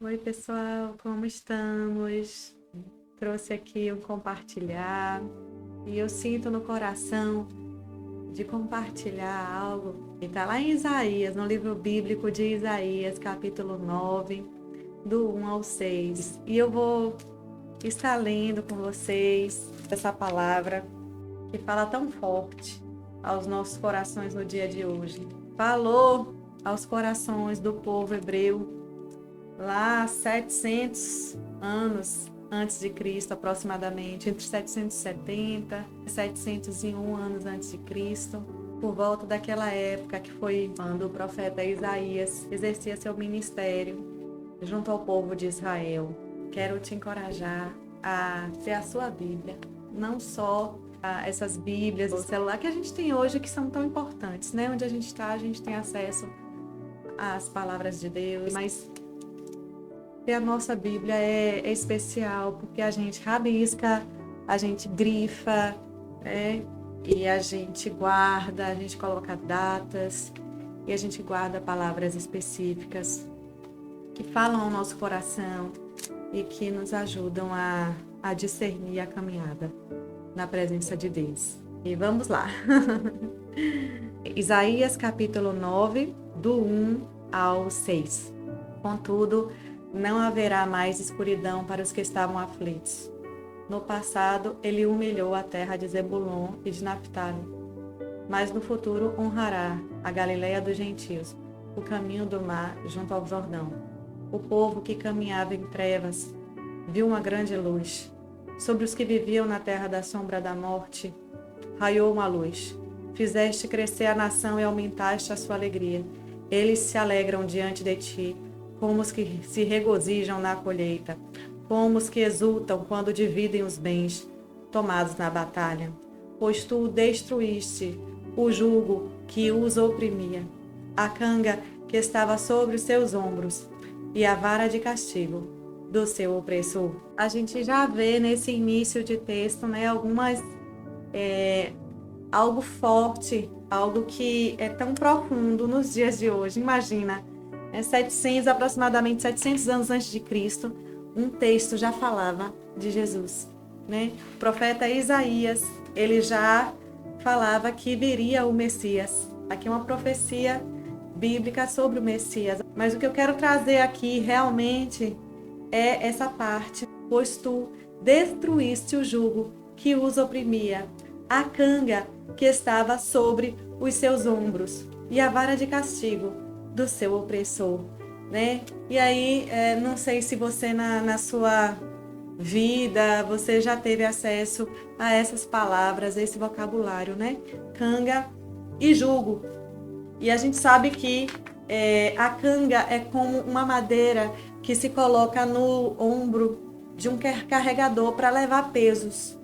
Oi, pessoal, como estamos? Trouxe aqui um compartilhar e eu sinto no coração de compartilhar algo que está lá em Isaías, no livro bíblico de Isaías, capítulo 9, do 1 ao 6. E eu vou estar lendo com vocês essa palavra que fala tão forte aos nossos corações no dia de hoje. Falou aos corações do povo hebreu lá 700 anos antes de Cristo, aproximadamente, entre 770 e 701 anos antes de Cristo, por volta daquela época que foi quando o profeta Isaías exercia seu ministério junto ao povo de Israel. Quero te encorajar a ter a sua Bíblia, não só essas Bíblias do celular que a gente tem hoje, que são tão importantes, né? Onde a gente está, a gente tem acesso às palavras de Deus, mas a nossa Bíblia é especial porque a gente rabisca, a gente grifa, né? E a gente guarda, a gente coloca datas e a gente guarda palavras específicas que falam ao nosso coração e que nos ajudam a discernir a caminhada na presença de Deus. E vamos lá. Isaías capítulo 9, do 1 ao 6. Contudo, não haverá mais escuridão para os que estavam aflitos. No passado, ele humilhou a terra de Zebulon e de Naphtali, mas no futuro honrará a Galileia dos gentios, o caminho do mar junto ao Jordão. O povo que caminhava em trevas viu uma grande luz. Sobre os que viviam na terra da sombra da morte, raiou uma luz. Fizeste crescer a nação e aumentaste a sua alegria. Eles se alegram diante de ti, como os que se regozijam na colheita, como os que exultam quando dividem os bens tomados na batalha. Pois tu destruíste o jugo que os oprimia, a canga que estava sobre os seus ombros e a vara de castigo do seu opressor. A gente já vê nesse início de texto, né, algo forte, algo que é tão profundo nos dias de hoje. Imagina, aproximadamente 700 anos antes de Cristo, um texto já falava de Jesus, né? O profeta Isaías, ele já falava que viria o Messias. Aqui é uma profecia bíblica sobre o Messias. Mas o que eu quero trazer aqui realmente é essa parte. Pois tu destruíste o jugo que os oprimia, a canga que estava sobre os seus ombros e a vara de castigo do seu opressor, né? E aí, não sei se você na sua vida, você já teve acesso a essas palavras, a esse vocabulário, né? Canga e jugo. E a gente sabe que a canga é como uma madeira que se coloca no ombro de um carregador para levar pesos.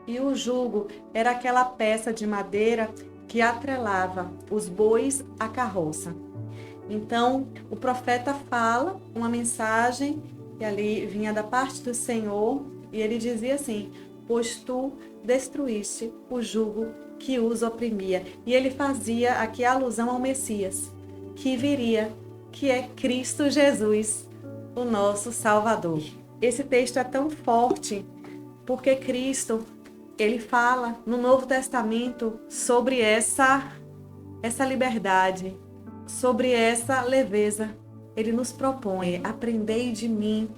E o jugo era aquela peça de madeira que atrelava os bois à carroça. Então, o profeta fala uma mensagem que ali vinha da parte do Senhor, e ele dizia assim: pois tu destruíste o jugo que os oprimia. E ele fazia aqui alusão ao Messias, que viria, que é Cristo Jesus, o nosso Salvador. Esse texto é tão forte porque Cristo, ele fala no Novo Testamento sobre essa liberdade, sobre essa leveza. Ele nos propõe: aprendei de mim,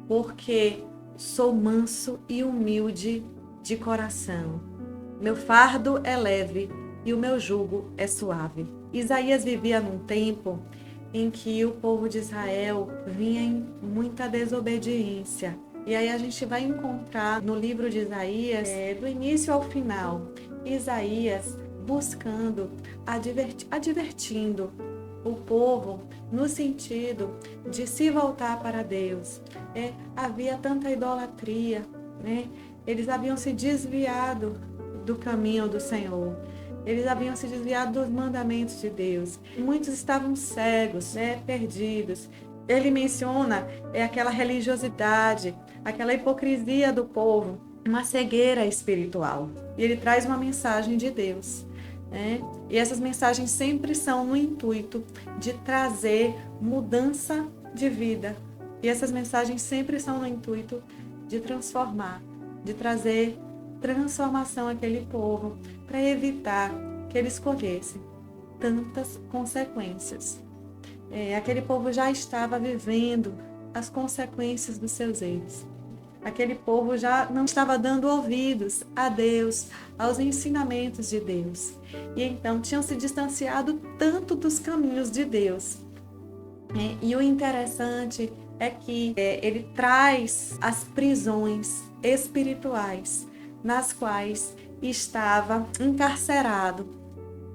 porque sou manso e humilde de coração. Meu fardo é leve e o meu jugo é suave. Isaías vivia num tempo em que o povo de Israel vinha em muita desobediência. E aí a gente vai encontrar no livro de Isaías, do início ao final, Isaías buscando, advertindo o povo no sentido de se voltar para Deus. Havia tanta idolatria, né? Eles haviam se desviado do caminho do Senhor. Eles haviam se desviado dos mandamentos de Deus. Muitos estavam cegos, né? Perdidos. Ele menciona aquela religiosidade, aquela hipocrisia do povo, uma cegueira espiritual. E ele traz uma mensagem de Deus, né? E essas mensagens sempre são no intuito de trazer mudança de vida. E essas mensagens sempre são no intuito de transformar, de trazer transformação àquele povo, para evitar que eles colhessem tantas consequências. Aquele povo já estava vivendo as consequências dos seus erros. Aquele povo já não estava dando ouvidos a Deus, aos ensinamentos de Deus. E então tinham se distanciado tanto dos caminhos de Deus. E o interessante é que ele traz as prisões espirituais nas quais estava encarcerado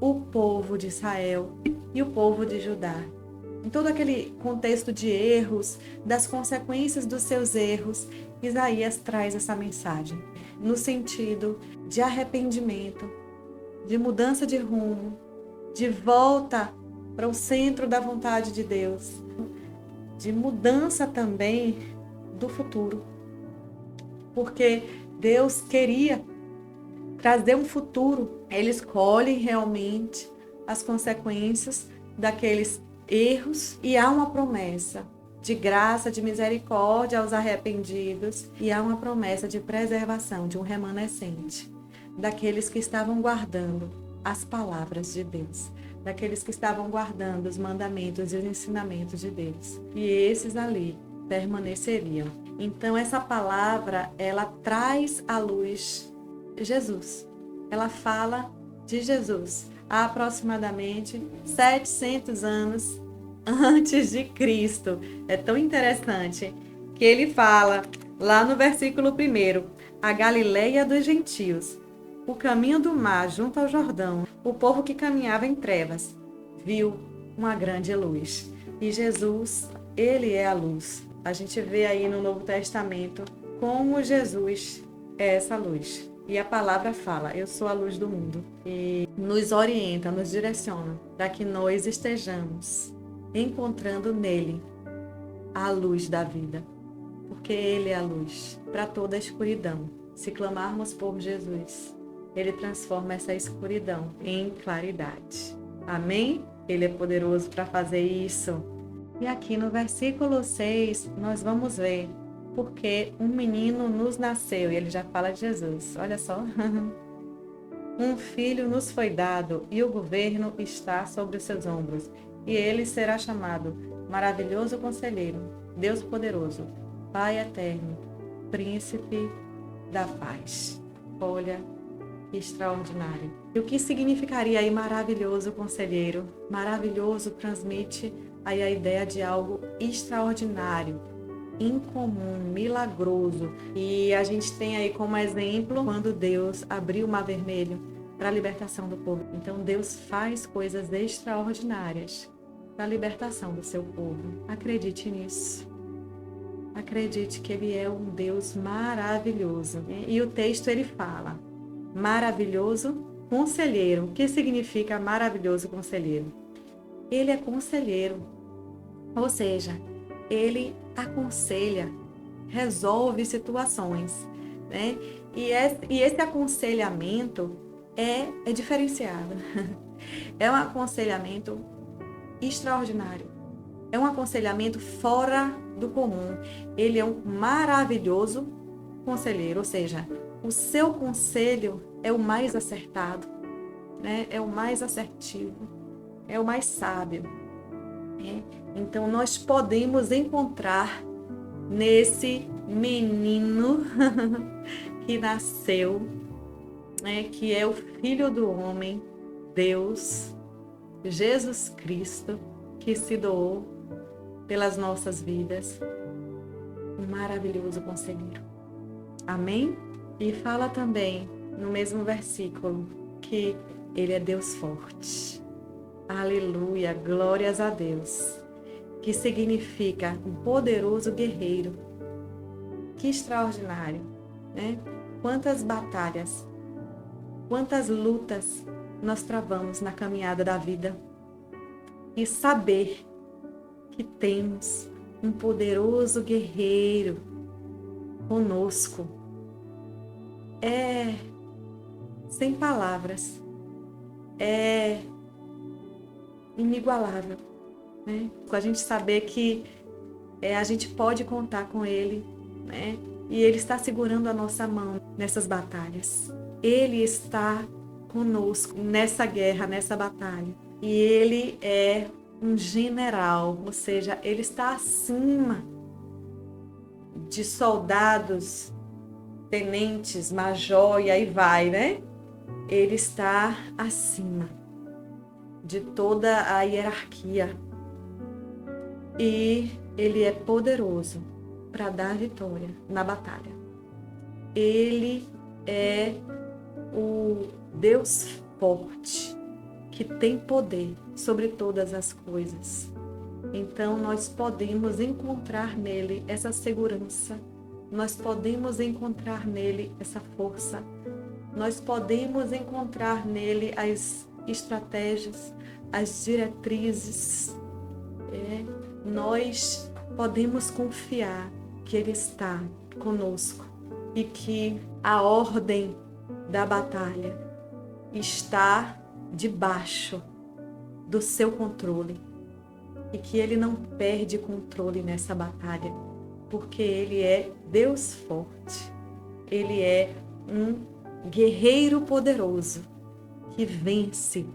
o povo de Israel e o povo de Judá. Em todo aquele contexto de erros, das consequências dos seus erros, Isaías traz essa mensagem no sentido de arrependimento, de mudança de rumo, de volta para o centro da vontade de Deus, de mudança também do futuro. Porque Deus queria trazer um futuro. Ele escolhe realmente as consequências daqueles erros e há uma promessa de graça, de misericórdia aos arrependidos e há uma promessa de preservação de um remanescente, daqueles que estavam guardando as palavras de Deus, daqueles que estavam guardando os mandamentos e os ensinamentos de Deus. E esses ali permaneceriam. Então essa palavra, ela traz à luz Jesus. Ela fala de Jesus há aproximadamente 700 anos antes de Cristo. É tão interessante que ele fala lá no versículo 1, a Galileia dos gentios, o caminho do mar junto ao Jordão, o povo que caminhava em trevas, viu uma grande luz. E Jesus, ele é a luz. A gente vê aí no Novo Testamento como Jesus é essa luz. E a palavra fala, eu sou a luz do mundo. E nos orienta, nos direciona para que nós estejamos encontrando nele a luz da vida. Porque ele é a luz para toda a escuridão. Se clamarmos por Jesus, ele transforma essa escuridão em claridade. Amém? Ele é poderoso para fazer isso. E aqui no versículo 6, nós vamos ver porque um menino nos nasceu, e ele já fala de Jesus, olha só. Um filho nos foi dado, e o governo está sobre os seus ombros, e ele será chamado Maravilhoso Conselheiro, Deus Poderoso, Pai Eterno, Príncipe da Paz. Olha, que extraordinário. E o que significaria aí maravilhoso conselheiro? Maravilhoso transmite aí a ideia de algo extraordinário, incomum, milagroso. E a gente tem aí como exemplo quando Deus abriu o Mar Vermelho para a libertação do povo. Então Deus faz coisas extraordinárias para a libertação do seu povo. Acredite nisso. Acredite que Ele é um Deus maravilhoso. E o texto ele fala, maravilhoso conselheiro. O que significa maravilhoso conselheiro? Ele é conselheiro, ou seja, ele aconselha, resolve situações, né? E esse aconselhamento é diferenciado. É um aconselhamento extraordinário. É um aconselhamento fora do comum. Ele é um maravilhoso conselheiro, ou seja, o seu conselho é o mais acertado, né? É o mais assertivo, é o mais sábio. Então, nós podemos encontrar nesse menino que nasceu, né, que é o Filho do Homem, Deus, Jesus Cristo, que se doou pelas nossas vidas, um maravilhoso conselheiro. Amém? E fala também, no mesmo versículo, que Ele é Deus forte. Aleluia, glórias a Deus. Que significa um poderoso guerreiro. Que extraordinário, né? Quantas batalhas, quantas lutas nós travamos na caminhada da vida. E saber que temos um poderoso guerreiro conosco é sem palavras, é inigualável, né? Com a gente saber que A gente pode contar com Ele, né? E Ele está segurando a nossa mão nessas batalhas. Ele está conosco nessa guerra, nessa batalha. E Ele é um general, ou seja, Ele está acima de soldados, tenentes, major, e aí vai, né? Ele está acima de toda a hierarquia. E Ele é poderoso para dar vitória na batalha. Ele é o Deus forte, que tem poder sobre todas as coisas. Então, nós podemos encontrar nele essa segurança, nós podemos encontrar nele essa força, nós podemos encontrar nele as estratégias, as diretrizes. Nós podemos confiar que Ele está conosco e que a ordem da batalha está debaixo do seu controle e que Ele não perde controle nessa batalha, porque Ele é Deus forte, Ele é um guerreiro poderoso que vence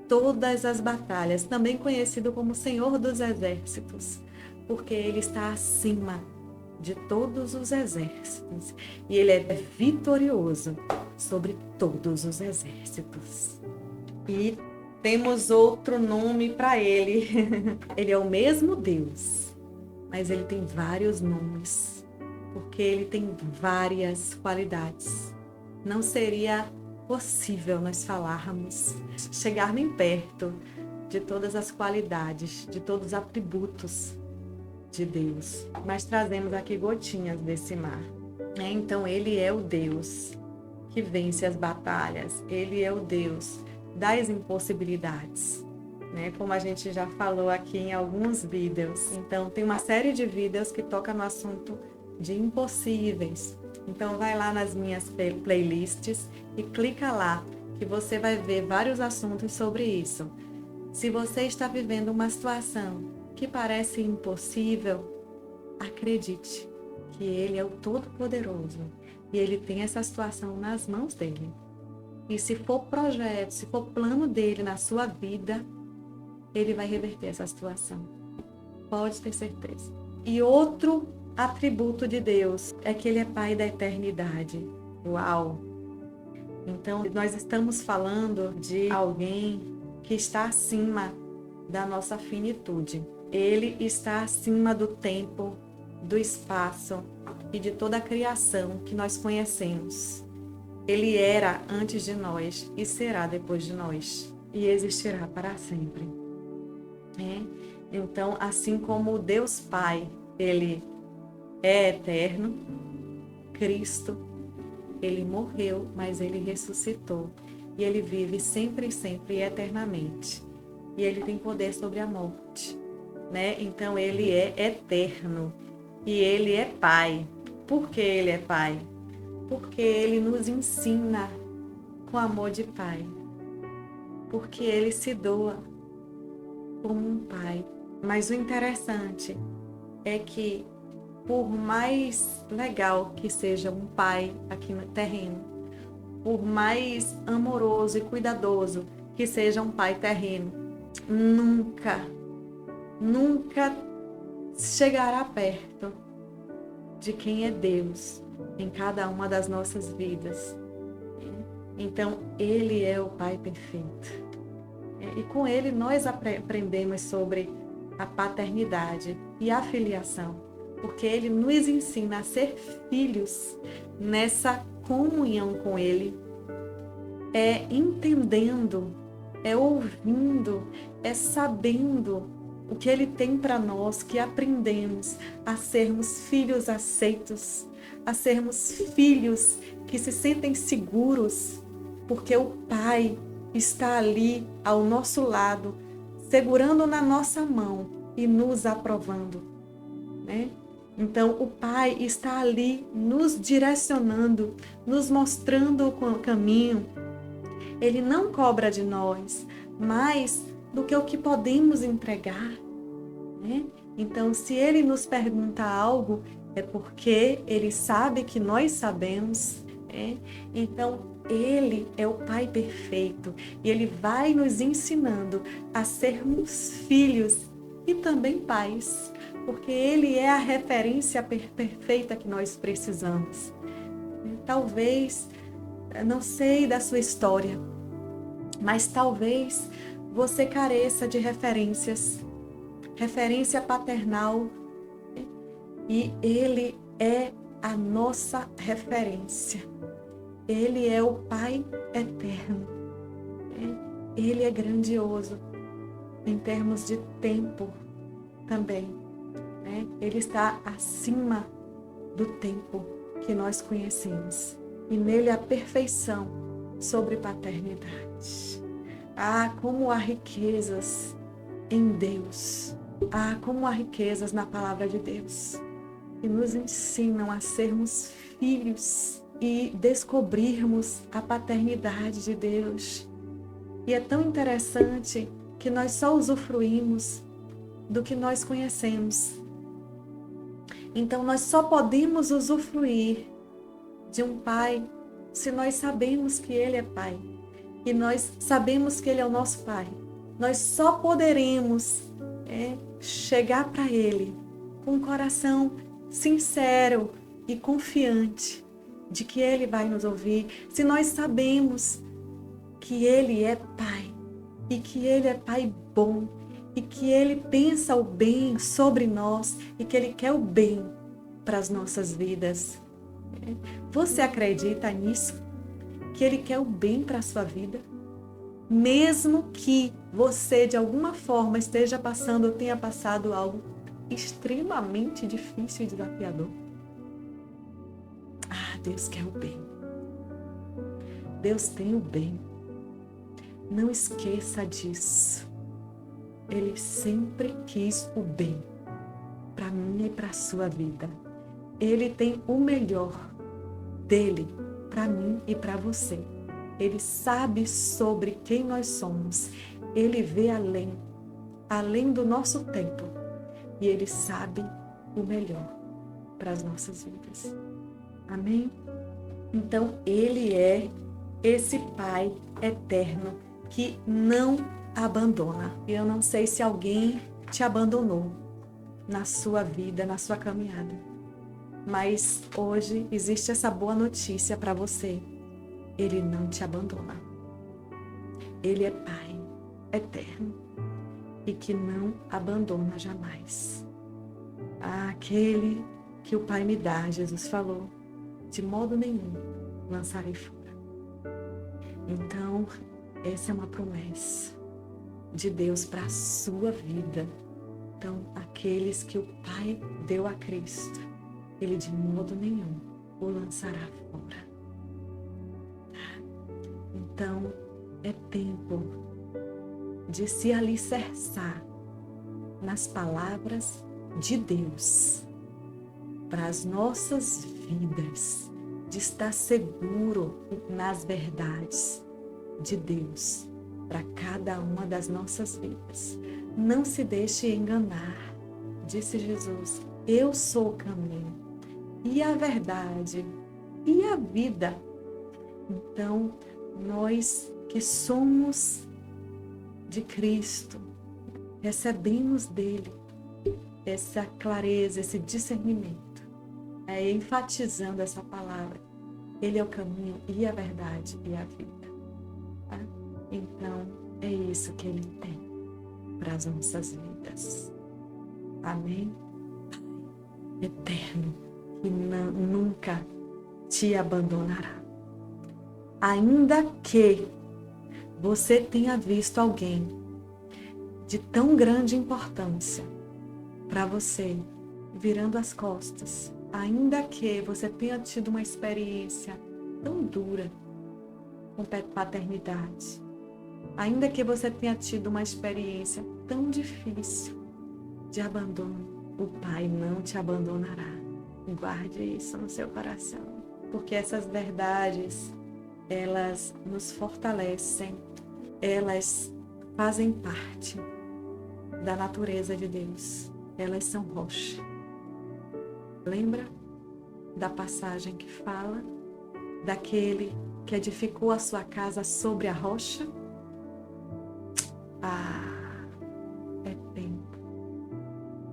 todas as batalhas, também conhecido como Senhor dos Exércitos, porque Ele está acima de todos os exércitos e Ele é vitorioso sobre todos os exércitos. E temos outro nome para Ele. Ele é o mesmo Deus, mas Ele tem vários nomes, porque Ele tem várias qualidades. Não seria possível nós falarmos, chegar bem perto de todas as qualidades, de todos os atributos de Deus. Mas trazemos aqui gotinhas desse mar. Então, Ele é o Deus que vence as batalhas. Ele é o Deus das impossibilidades, né? Como a gente já falou aqui em alguns vídeos. Então, tem uma série de vídeos que toca no assunto de impossíveis. Então, vai lá nas minhas playlists e clica lá, que você vai ver vários assuntos sobre isso. Se você está vivendo uma situação que parece impossível, acredite que Ele é o Todo-Poderoso e Ele tem essa situação nas mãos dEle. E se for projeto, se for plano dEle na sua vida, Ele vai reverter essa situação. Pode ter certeza. E outro atributo de Deus é que Ele é Pai da eternidade. Uau! Então, nós estamos falando de alguém que está acima da nossa finitude. Ele está acima do tempo, do espaço e de toda a criação que nós conhecemos. Ele era antes de nós e será depois de nós e existirá para sempre. Então, assim como o Deus Pai, Ele é eterno, Cristo, Ele morreu, mas Ele ressuscitou. E Ele vive sempre e sempre e eternamente. E Ele tem poder sobre a morte, né? Então, Ele é eterno. E Ele é Pai. Por que Ele é Pai? Porque Ele nos ensina com amor de Pai. Porque Ele se doa como um Pai. Mas o interessante é que, por mais legal que seja um pai aqui no terreno, por mais amoroso e cuidadoso que seja um pai terreno, nunca chegará perto de quem é Deus em cada uma das nossas vidas. Então, Ele é o Pai perfeito. E com Ele nós aprendemos sobre a paternidade e a filiação, porque Ele nos ensina a ser filhos nessa comunhão com Ele, entendendo, ouvindo, sabendo o que Ele tem para nós, que aprendemos a sermos filhos aceitos, a sermos filhos que se sentem seguros, porque o Pai está ali ao nosso lado, segurando na nossa mão e nos aprovando, né? Então, o Pai está ali nos direcionando, nos mostrando o caminho. Ele não cobra de nós mais do que o que podemos entregar, né? Então, se ele nos pergunta algo, é porque ele sabe que nós sabemos. Então, ele é o Pai perfeito e ele vai nos ensinando a sermos filhos e também pais, porque ele é a referência perfeita que nós precisamos. Talvez, não sei da sua história, mas talvez você careça de referência paternal, e ele é a nossa referência. Ele é o Pai eterno. Ele é grandioso em termos de tempo também. Ele está acima do tempo que nós conhecemos. E nele a perfeição sobre paternidade. Como há riquezas em Deus. Como há riquezas na palavra de Deus. Que nos ensinam a sermos filhos e descobrirmos a paternidade de Deus. E é tão interessante que nós só usufruímos do que nós conhecemos. Então, nós só podemos usufruir de um pai se nós sabemos que ele é pai. E nós sabemos que ele é o nosso pai. Nós só poderemos chegar para ele com um coração sincero e confiante de que ele vai nos ouvir, se nós sabemos que ele é pai e que ele é pai bom e que ele pensa o bem sobre nós e que ele quer o bem para as nossas vidas. Você acredita nisso? Que ele quer o bem para a sua vida? Mesmo que você de alguma forma esteja passando ou tenha passado algo extremamente difícil e desafiador. Deus quer o bem. Deus tem o bem. Não esqueça disso. Ele sempre quis o bem para mim e para a sua vida. Ele tem o melhor dele para mim e para você. Ele sabe sobre quem nós somos. Ele vê além do nosso tempo. E ele sabe o melhor para as nossas vidas. Amém? Então, ele é esse Pai eterno que não abandona. Eu não sei se alguém te abandonou na sua vida, na sua caminhada. Mas hoje existe essa boa notícia para você. Ele não te abandona. Ele é Pai eterno e que não abandona jamais. Aquele que o Pai me dá, Jesus falou, de modo nenhum lançarei fora. Então, essa é uma promessa de Deus para a sua vida. Então, aqueles que o Pai deu a Cristo, Ele de modo nenhum o lançará fora. Então, é tempo de se alicerçar nas palavras de Deus para as nossas vidas, de estar seguro nas verdades de Deus para cada uma das nossas vidas. Não se deixe enganar, disse Jesus. Eu sou o caminho e a verdade e a vida. Então, nós que somos de Cristo, recebemos dele essa clareza, esse discernimento, enfatizando essa palavra. Ele é o caminho e a verdade e a vida. Tá? Então, é isso que ele tem para as nossas vidas. Amém? Pai eterno, que nunca te abandonará. Ainda que você tenha visto alguém de tão grande importância para você virando as costas, ainda que você tenha tido uma experiência tão dura com paternidade, ainda que você tenha tido uma experiência tão difícil de abandono, o Pai não te abandonará. Guarde isso no seu coração, porque essas verdades, elas nos fortalecem, elas fazem parte da natureza de Deus. elas são rocha. Lembra da passagem que fala daquele que edificou a sua casa sobre a rocha? É tempo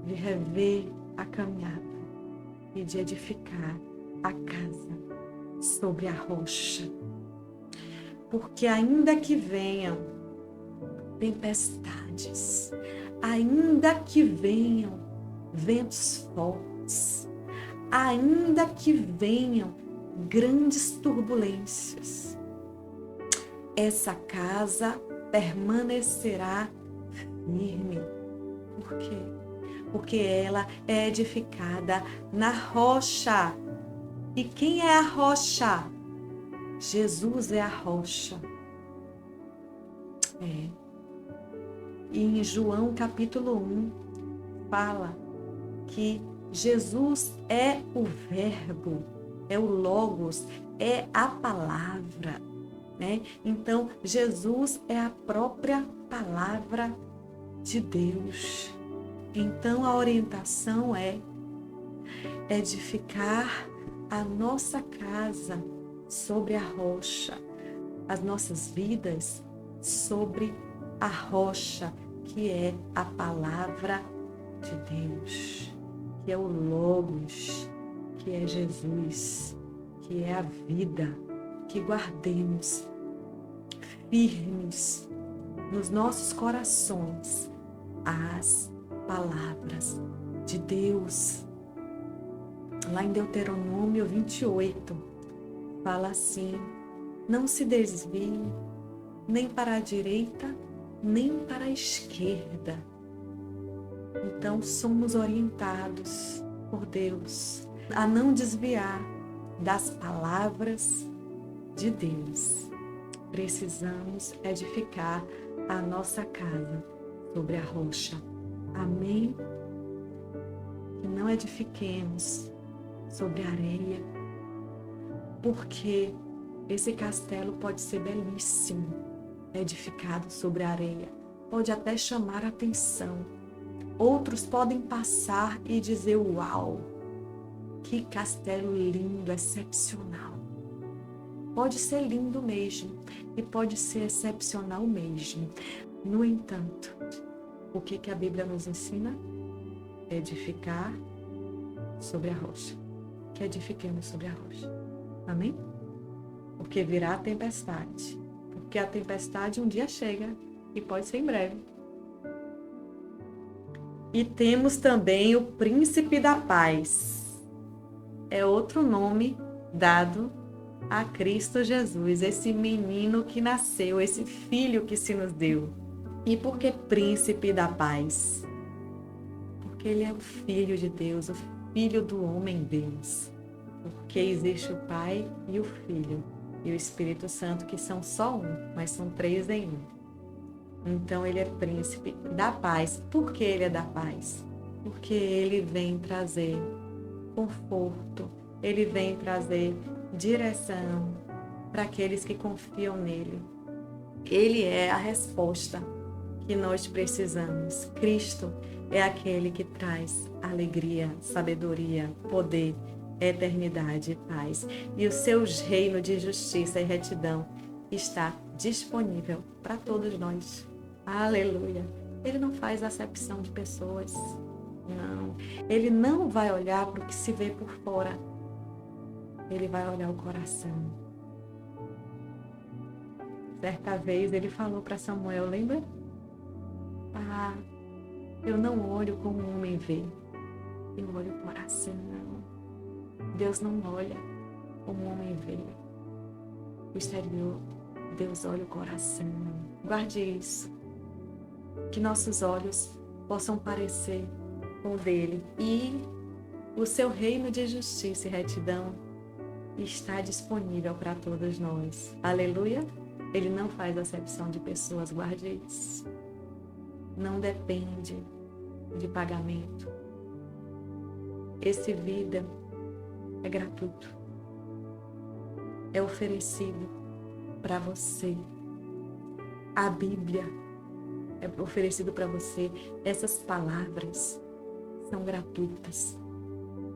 de rever a caminhada e de edificar a casa sobre a rocha. Porque ainda que venham tempestades, ainda que venham ventos fortes, ainda que venham grandes turbulências, essa casa permanecerá firme. Por quê? Porque ela é edificada na rocha. E quem é a rocha? Jesus é a rocha. E em João capítulo 1 fala que Jesus é o verbo, é o logos, é a palavra, né? Então, Jesus é a própria palavra de Deus. Então, a orientação é edificar a nossa casa sobre a rocha, as nossas vidas sobre a rocha, que é a palavra de Deus, que é o Logos, que é Jesus, que é a vida, que guardemos firmes nos nossos corações as palavras de Deus. Lá em Deuteronômio 28, fala assim: não se desvie nem para a direita, nem para a esquerda. Então, somos orientados por Deus a não desviar das palavras de Deus. Precisamos edificar a nossa casa sobre a rocha. Amém? Que não edifiquemos sobre a areia, porque esse castelo pode ser belíssimo, edificado sobre a areia, pode até chamar a atenção. Outros podem passar e dizer: uau, que castelo lindo, excepcional. Pode ser lindo mesmo e pode ser excepcional mesmo. No entanto, o que a Bíblia nos ensina? Edificar sobre a rocha. Que edifiquemos sobre a rocha. Amém? Porque virá a tempestade. Porque a tempestade um dia chega e pode ser em breve. E temos também o Príncipe da Paz. É outro nome dado a Cristo Jesus, esse menino que nasceu, esse filho que se nos deu. E por que Príncipe da Paz? Porque ele é o Filho de Deus, o Filho do homem Deus. Porque existe o Pai e o Filho e o Espírito Santo, que são só um, mas são três em um. Então ele é Príncipe da Paz. Por que ele é da paz? Porque ele vem trazer conforto, ele vem trazer direção para aqueles que confiam nele. Ele é a resposta que nós precisamos. Cristo é aquele que traz alegria, sabedoria, poder, eternidade e paz. E o seu reino de justiça e retidão está disponível para todos nós. Aleluia! Ele não faz acepção de pessoas. Não. Ele não vai olhar para o que se vê por fora. Ele vai olhar o coração. Certa vez ele falou para Samuel, lembra? Eu não olho como o homem vê. Eu olho o coração. Deus não olha como o homem vê. O exterior, Deus olha o coração. Guarde isso. Que nossos olhos possam parecer com o dele. E o seu reino de justiça e retidão está disponível para todos nós. Aleluia! Ele não faz acepção de pessoas, guarde isso. Não depende de pagamento. Esse vida é gratuito. É oferecido para você. A Bíblia é oferecido para você. Essas palavras são gratuitas.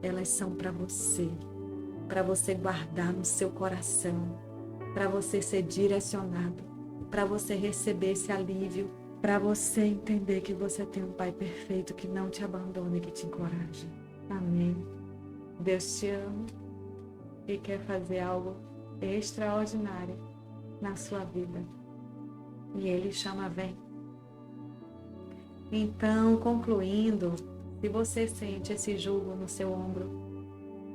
Elas são para você guardar no seu coração, para você ser direcionado, para você receber esse alívio, para você entender que você tem um Pai perfeito que não te abandona e que te encoraja. Amém. Deus te ama e quer fazer algo extraordinário na sua vida. E Ele chama, vem. Então, concluindo, se você sente esse jugo no seu ombro,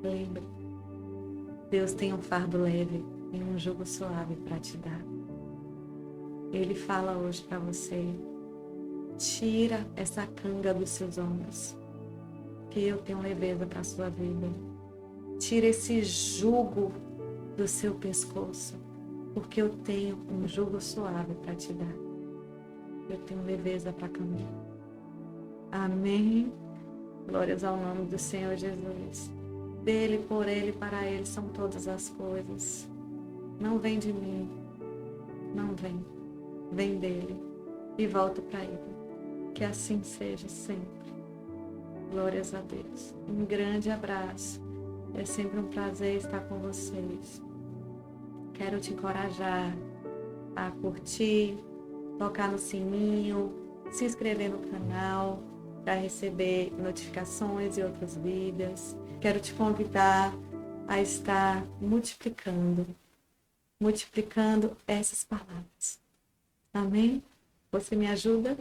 lembre, Deus tem um fardo leve e um jugo suave para te dar. Ele fala hoje para você, tira essa canga dos seus ombros, que eu tenho leveza para a sua vida. Tira esse jugo do seu pescoço, porque eu tenho um jugo suave para te dar. Eu tenho leveza para caminhar. Amém. Glórias ao nome do Senhor Jesus. Dele, por Ele, para Ele são todas as coisas. Não vem de mim, não vem. Vem dele e volta para Ele. Que assim seja sempre. Glórias a Deus. Um grande abraço. É sempre um prazer estar com vocês. Quero te encorajar a curtir, tocar no sininho, se inscrever no canal para receber notificações e outros vídeos. Quero te convidar a estar multiplicando essas palavras. Amém? Você me ajuda?